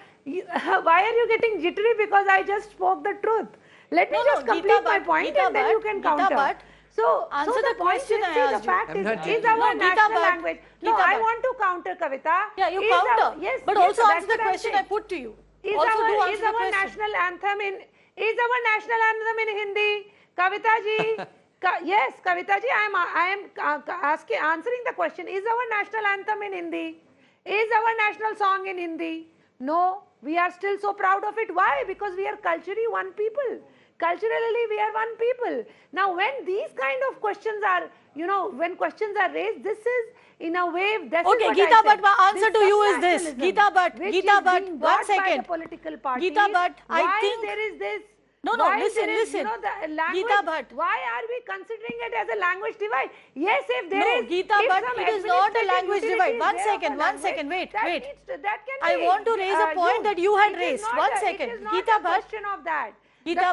D: why are you getting jittery? Because I just spoke the truth. Let me just complete my point, and then you can counter. So
A: answer the question I asked you.
D: The fact is our national language. No, I want to counter, Kavita.
A: Yeah, you counter.
D: Yes,
A: but also answer the question I put to you.
D: Is our national anthem in Hindi? Kavita ji, yes, Kavita ji, I am answering the question. Is our national anthem in Hindi? Is our national song in Hindi? No, we are still so proud of it. Why? Because we are culturally one people. Culturally, we are one people. Now, when these kind of questions are, when questions are raised, this is in a way.
A: Okay, Geeta, but my answer to you is this. Geeta, but 1 second. Geeta, but I think
D: there is this.
A: No, listen.
D: Geeta, but why are we considering it as a language divide? Yes, if there is.
A: Geeta, but it is not a language divide. One second, wait. I want to raise a point that you had raised. 1 second. Geeta, but
D: question of that.
A: Geeta,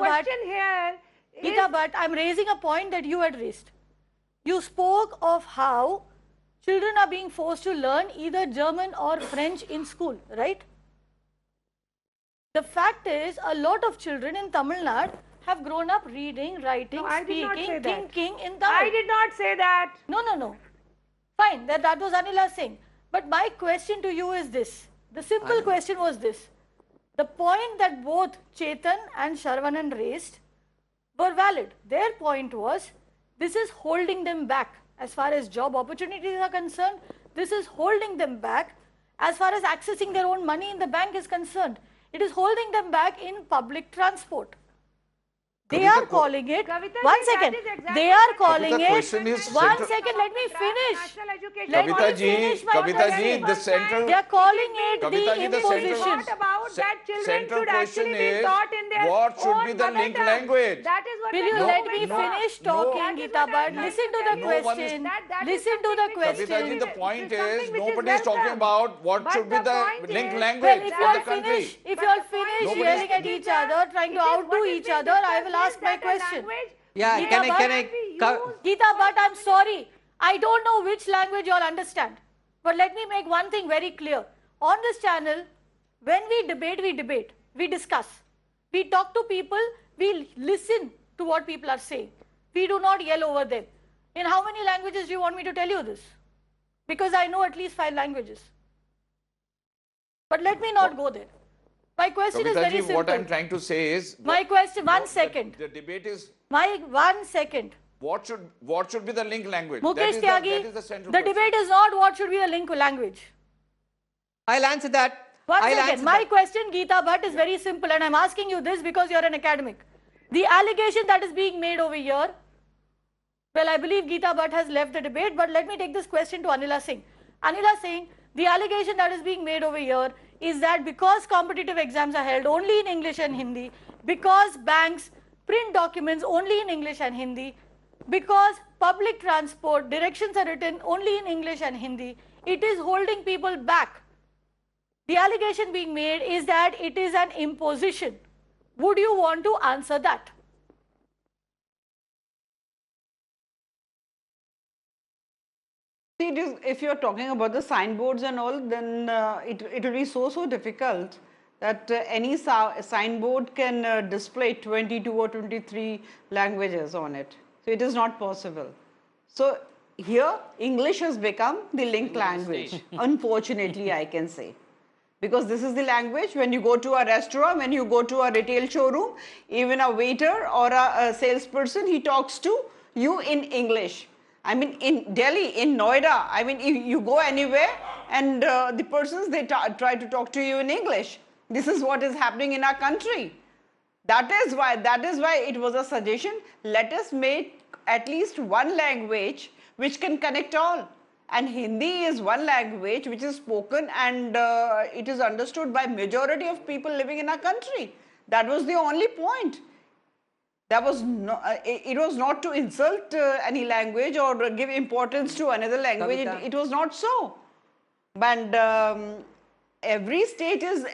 D: but
A: I'm raising a point that you had raised. You spoke of how children are being forced to learn either German or French in school, right? The fact is, a lot of children in Tamil Nadu have grown up reading, writing, speaking, thinking in Tamil.
D: I did not say that.
A: No. Fine, that was Anila saying. But my question to you is this. The simple question was this. The point that both Chetan and Sharvanan raised were valid. Their point was, this is holding them back as far as job opportunities are concerned. This is holding them back as far as accessing their own money in the bank is concerned. It is holding them back in public transport. They are calling it,
D: Kavita,
A: 1 second, they are calling it, 1 second, let me finish.
B: Kavita ji, the central,
A: they are calling it
B: Kavita
A: the
B: ji,
A: imposition.
B: central question is, what should be the link language?
D: That is what
A: Will you let me finish talking, Geeta? But listen to the question. Listen to the question.
B: Kavita ji, the point is, nobody is talking about what should be the link
A: Well,
B: language
A: if you
B: for
A: all
B: the country.
A: finish yelling at each other, trying to outdo each other, I will ask my question.
E: Yeah,
A: Geeta,
E: can I
A: Geeta, but I'm sorry. I don't know which language you all understand. But let me make one thing very clear. On this channel, when we debate, we discuss. We talk to people, we listen to what people are saying. We do not yell over them. In how many languages do you want me to tell you this? Because I know at least 5 languages. But let me not go there. My question is
B: Kavita
A: very
B: ji,
A: simple.
B: what I'm trying to say is,
A: My question, 1 second.
B: the debate is,
A: My 1 second.
B: what should be the link language?
A: Mukesh
B: that
A: Tyagi,
B: is the central
A: the
B: question.
A: debate is not what should be the link language.
E: I'll answer that.
A: 1
E: I'll
A: second.
E: answer
A: My
E: that.
A: question, Geeta Bhatt, is very simple, and I'm asking you this because you're an academic. The allegation that is being made over here, well, I believe Geeta Bhatt has left the debate, but let me take this question to Anila Singh. Anila Singh, the allegation that is being made over here is that because competitive exams are held only in English and Hindi, because banks print documents only in English and Hindi, because public transport directions are written only in English and Hindi, it is holding people back. The allegation being made is that it is an imposition. Would you want to answer that?
F: See, if you're talking about the signboards and all, then it will be so difficult that any signboard can display 22 or 23 languages on it. So it is not possible. So here English has become the link language, unfortunately I can say. Because this is the language when you go to a restaurant, when you go to a retail showroom, even a waiter or a salesperson, he talks to you in English. I mean in Delhi, in Noida, I mean if you go anywhere and the persons they try to talk to you in English. This is what is happening in our country. That is why it was a suggestion, let us make at least one language which can connect all. And Hindi is one language which is spoken and it is understood by majority of people living in our country. That was the only point. That was no, it was not to insult any language or give importance to another language. It was not so. But every state is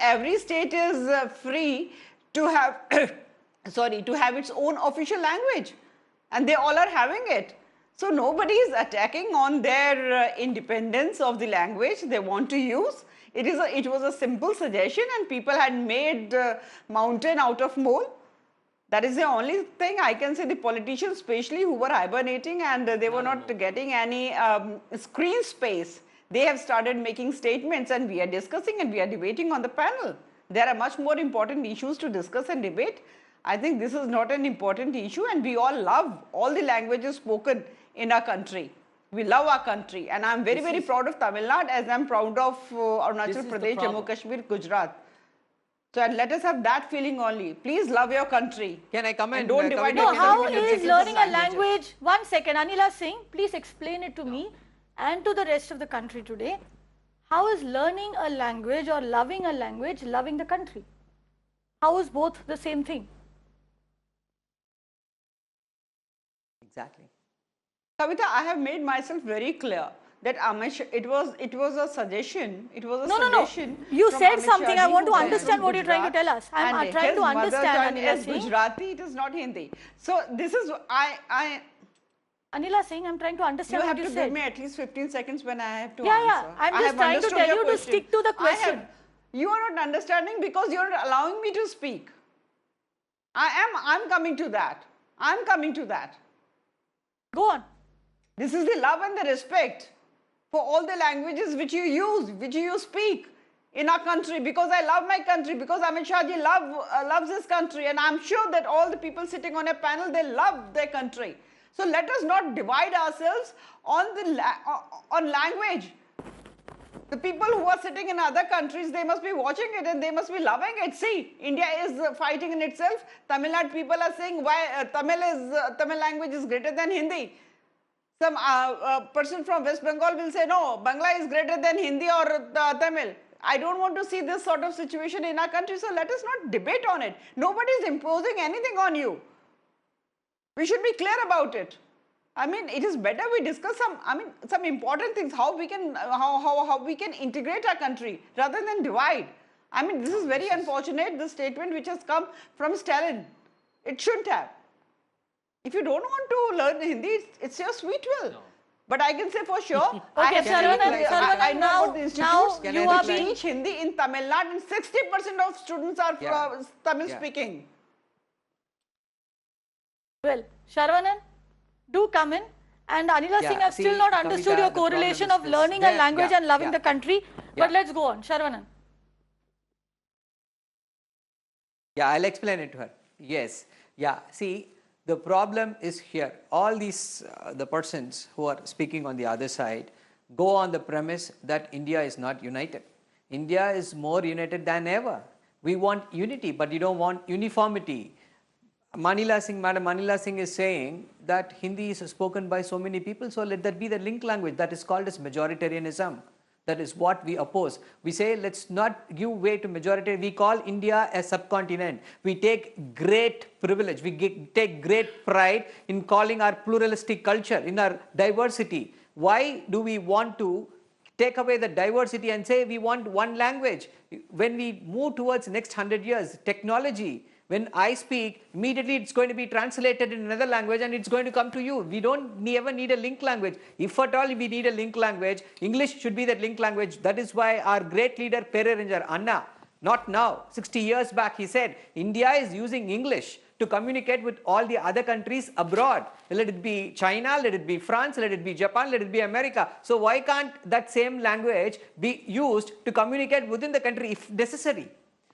F: free to have to have its own official language, and they all are having it. So nobody is attacking on their independence of the language they want to use. It was a simple suggestion, and people had made mountain out of mole. That is the only thing I can say. The politicians, especially who were hibernating and they were not getting any screen space, they have started making statements, and we are discussing and we are debating on the panel. There are much more important issues to discuss and debate. I think this is not an important issue, and we all love all the languages spoken in our country. We love our country, and I am very, very proud of Tamil Nadu, as I am proud of Arunachal Pradesh, Jammu Kashmir, Gujarat. So and let us have that feeling only. Please love your country.
E: Can I come
F: and don't divide
A: No,
F: your
A: how
F: country
A: is learning a language? 1 second, Anila Singh, please explain it to me and to the rest of the country today. How is learning a language or loving a language loving the country? How is both the same thing?
E: Exactly.
F: Kavita, I have made myself very clear that it was a suggestion. It was a suggestion.
A: No. You
F: from
A: said
F: Amit
A: something.
F: Shah
A: I
F: ji,
A: want to
F: who comes
A: understand
F: from
A: what you're trying to
F: Gujarat,
A: tell us. I'm
F: and
A: trying to
F: his mother
A: understand,
F: tongue
A: Anila
F: is
A: Singh.
F: Gujarati. It is not Hindi. So this is
A: Anila Singh, I'm trying to understand what you said.
F: You have to give me at least 15 seconds when I have to
A: answer.
F: answer.
A: I'm just trying to tell you to stick to the question.
F: You are not understanding because you are not allowing me to speak. I'm coming to that. I'm coming to that.
A: Go on.
F: This is the love and the respect for all the languages which you use, which you speak in our country, because I love my country, because Amit Shah ji loves his country, and I'm sure that all the people sitting on a panel, they love their country. So let us not divide ourselves on language. The people who are sitting in other countries, they must be watching it and they must be loving it. See, India is fighting in itself. Tamil Nadu people are saying why Tamil language is greater than Hindi. Some person from West Bengal will say, no, Bangla is greater than Hindi or Tamil. I don't want to see this sort of situation in our country, so let us not debate on it. Nobody is imposing anything on you. We should be clear about it. I mean, it is better we discuss some important things, how we can integrate our country rather than divide. I mean, this is very unfortunate, this statement which has come from Stalin. It shouldn't have. If you don't want to learn Hindi, it's your sweet will. No. But I can say for sure, I know about the institutes who teach Hindi in Tamil Nadu, and 60% of students are Tamil speaking.
A: Well, Sharvanan, do come in. And Anila Singh, I've still not understood your correlation of learning a language and loving the country. But let's go on. Sharvanan.
E: Yeah, I'll explain it to her. Yes. Yeah, see, the problem is here. All these, the persons who are speaking on the other side, go on the premise that India is not united. India is more united than ever. We want unity, but you don't want uniformity. Madam Manila Singh is saying that Hindi is spoken by so many people, so let that be the link language. That is called as majoritarianism. That is what we oppose. We say let's not give way to majority. We call India a subcontinent. We take great privilege. We take great pride in calling our pluralistic culture, in our diversity. Why do we want to take away the diversity and say we want one language? When we move towards next 100 years, technology, when I speak, immediately it's going to be translated in another language and it's going to come to you. We don't ever need a link language. If at all we need a link language, English should be that link language. That is why our great leader, Pereranger Anna, Not now. 60 years back, he said, India is using English to communicate with all the other countries abroad. Let it be China, let it be France, let it be Japan, let it be America. So why can't that same language be used to communicate within the country if necessary?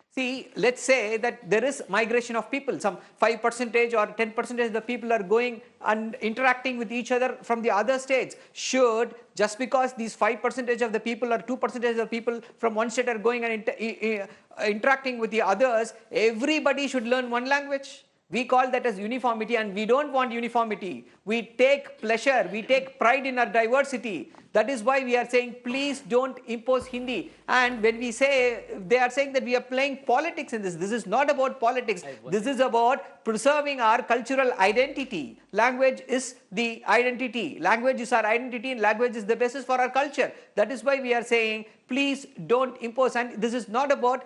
E: See, let's say that there is migration of people, some 5% or 10% of the people are going and interacting with each other from the other states. Should, just because these 5% of the people or 2% of the people from one state are going and interacting with the others, everybody should learn one language? We call that as uniformity, and we don't want uniformity. We take pleasure, we take pride in our diversity. That is why we are saying, please don't impose Hindi. And when we say, they are saying that we are playing politics in this. This is not about politics. This is about preserving our cultural identity. Language is the identity. Language is our identity, and language is the basis for our culture. That is why we are saying, please don't impose. And this is not about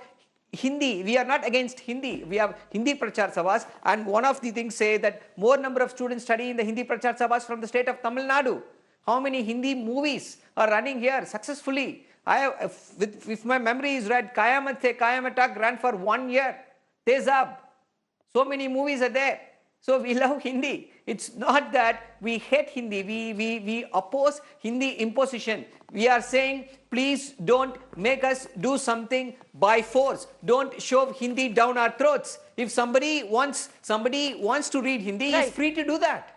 E: Hindi. We are not against Hindi. We have Hindi Prachar Sabhas, and one of the things say that more number of students study in the Hindi Prachar Sabhas from the state of Tamil Nadu. How many Hindi movies are running here successfully? If my memory is right, Kayamat Se Kayamata ran for 1 year. Tezab. So many movies are there. So we love Hindi. It's not that we hate Hindi. We oppose Hindi imposition. We are saying, please don't make us do something by force. Don't shove Hindi down our throats. If somebody wants to read Hindi, he is free to do that.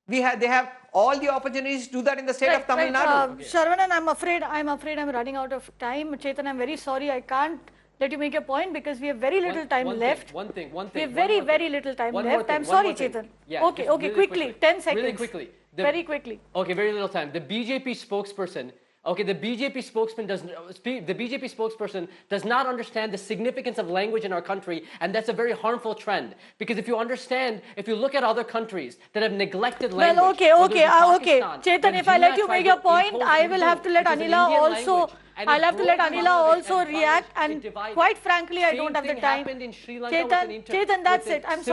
E: They have all the opportunities to do that in the state of Tamil Nadu.
A: Sharvanan, I'm afraid I'm running out of time. Chetan, I'm very sorry. I can't let you make your point because we have very little time left.
C: One thing.
A: We have very little time left. I'm sorry, Chetan.
C: Yeah,
A: okay, quickly. 10 seconds.
C: Really quickly.
A: Very quickly.
C: Okay, very little time. The BJP spokesperson. Okay, the BJP spokesperson does not understand the significance of language in our country, and that's a very harmful trend. Because if you look at other countries that have neglected language.
A: Well, okay. Chetan, if I let you make your point, I will have to let Anila also. I'll have to let Anila also react, and quite frankly, I don't have the time. Chetan, that's it. I'm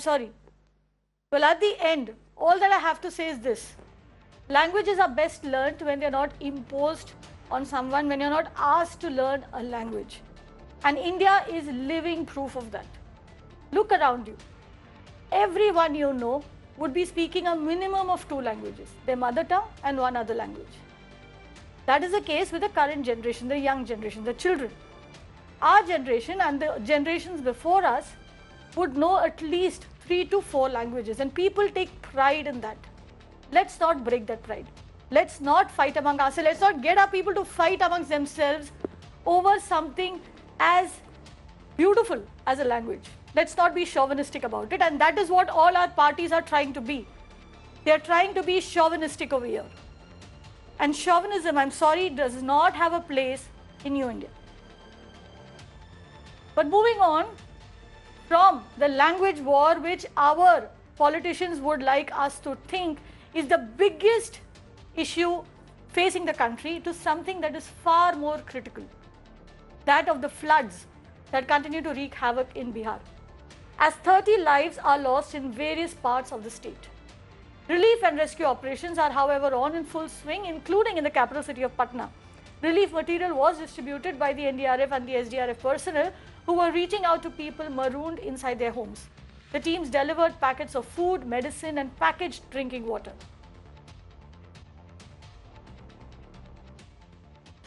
A: sorry. Well, at the end, all that I have to say is this. Languages are best learnt when they're not imposed on someone, when you're not asked to learn a language. And India is living proof of that. Look around you. Everyone you know would be speaking a minimum of 2 languages, their mother tongue and one other language. That is the case with the current generation, the young generation, the children. Our generation and the generations before us would know at least 3 to 4 languages, and people take pride in that. Let's not break that pride. Let's not fight among ourselves. Let's not get our people to fight amongst themselves over something as beautiful as a language. Let's not be chauvinistic about it, and that is what all our parties are trying to be. They are trying to be chauvinistic over here. And chauvinism, I'm sorry, does not have a place in New India. But moving on from the language war, which our politicians would like us to think is the biggest issue facing the country, to something that is far more critical, that of the floods that continue to wreak havoc in Bihar. As 30 lives are lost in various parts of the state. Relief and rescue operations are, however, on in full swing, including in the capital city of Patna. Relief material was distributed by the NDRF and the SDRF personnel who were reaching out to people marooned inside their homes. The teams delivered packets of food, medicine, and packaged drinking water.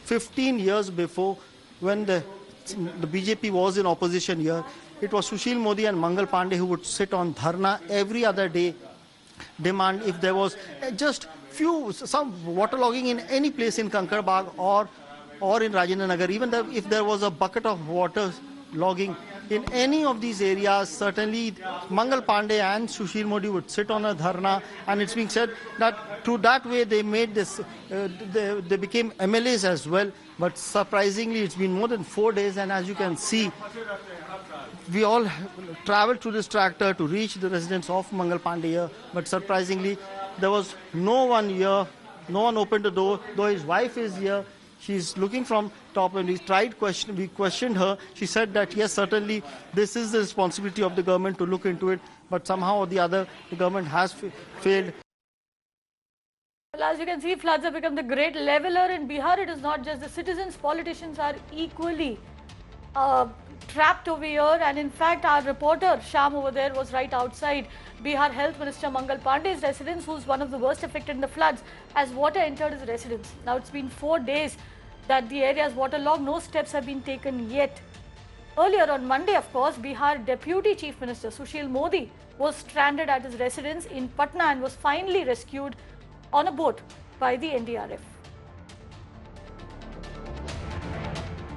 H: 15 years before, when the BJP was in opposition here, it was Sushil Modi and Mangal Pandey who would sit on dharna every other day, demand if there was just some waterlogging in any place in Kankarabagh or in Rajendra Nagar, even if there was a bucket of water logging in any of these areas, certainly Mangal Pandey and Sushil Modi would sit on a dharna, and it's being said that through that way they made this, they became MLAs as well. But surprisingly, it's been more than 4 days, and as you can see, we all traveled through this tractor to reach the residence of Mangal Pandey here, but surprisingly, there was no one here, no one opened the door, though his wife is here. She's looking from top, and we questioned her. She said that yes, certainly this is the responsibility of the government to look into it, but somehow or the other, the government has failed.
A: Well, as you can see, floods have become the great leveler in Bihar. It is not just the citizens, politicians are equally trapped over here. And in fact, our reporter Sham over there was right outside Bihar Health Minister Mangal Pandey's residence, who's one of the worst affected in the floods, as water entered his residence. Now it's been 4 days that the area is waterlogged. No steps have been taken yet. Earlier on Monday, of course, Bihar Deputy Chief Minister Sushil Modi was stranded at his residence in Patna and was finally rescued on a boat by the NDRF.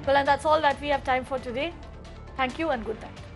A: Well, and that's all that we have time for today. Thank you and good night.